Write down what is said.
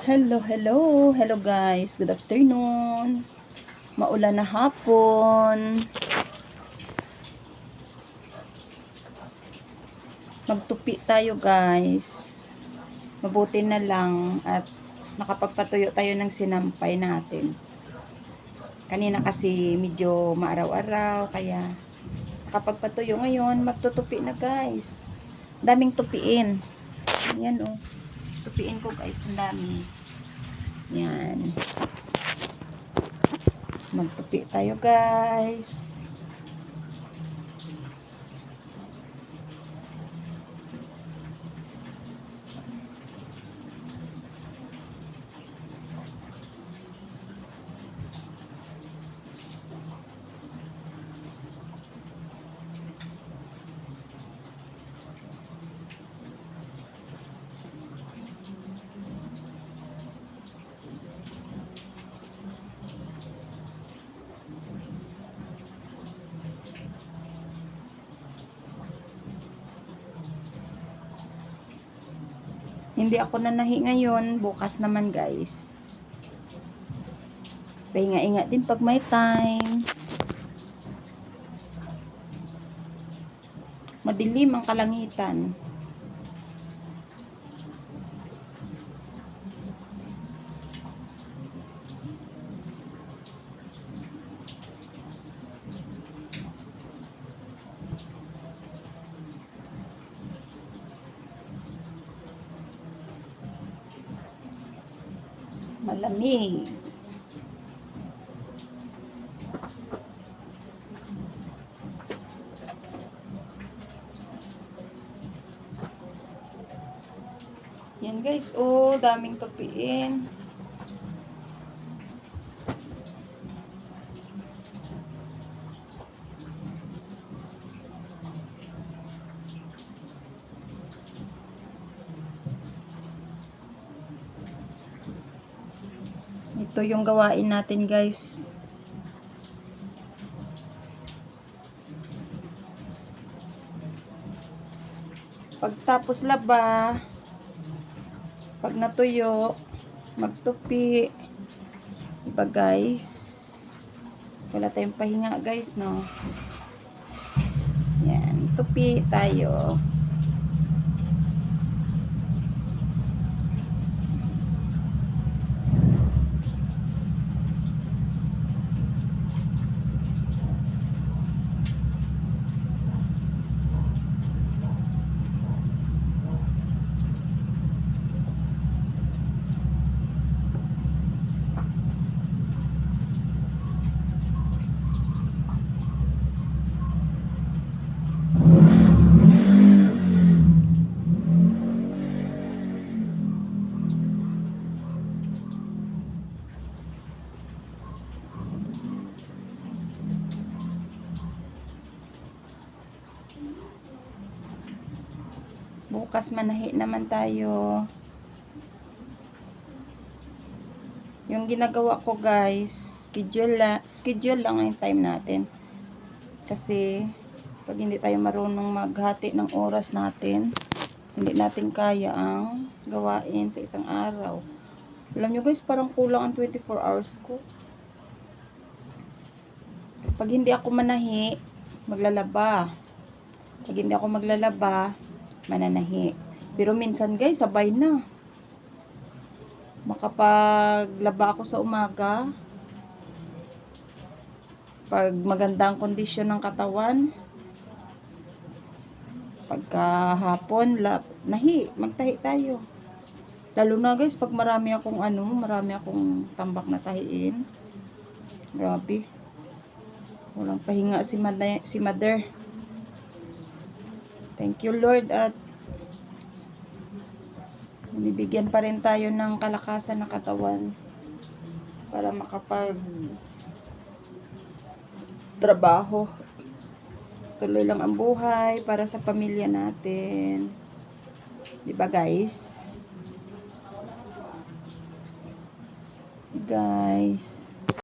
Hello, hello. Hello guys. Good afternoon. Maulan na hapon. Magtupi tayo guys. Mabuti na lang at nakapagpatuyo tayo ng sinampay natin. Kanina kasi medyo maaraw-araw kaya nakapagpatuyo. Ngayon magtutupi na guys. Daming tupiin. Ayan oh. Tupiin ko guys. Ang dami. Yan. Magtupi tayo guys. Hindi ako nanahi ngayon. Bukas naman guys. Pahinga-inga din pag may time. Madilim ang kalangitan. Malamig. Yan guys, oh, daming tupiin. Ito yung gawain natin guys. Pagtapos laba, pag natuyo, magtupi. Diba guys? Wala tayong pahinga guys, no? Yan, tupi tayo. Bukas manahi naman tayo. Yung ginagawa ko guys, schedule lang yung time natin. Kasi pag hindi tayo marunong maghati ng oras natin, hindi natin kaya ang gawain sa isang araw. Alam nyo guys, parang kulang ang 24 hours ko. Pag hindi ako manahi, maglalaba. Pag hindi ako maglalaba, mananahi. Pero minsan guys, sabay na. Makapaglaba ako sa umaga. Pag maganda ang kondisyon ng katawan, pagkahapon, nahi, magtahi tayo. Lalo na guys, pag marami akong tambak na tahiin. Grabe. Walang pahinga si mother. Thank you Lord at binibigyan pa rin tayo ng kalakasan na katawan para makapag trabaho. Tuloy lang ang buhay para sa pamilya natin. Diba guys? Guys.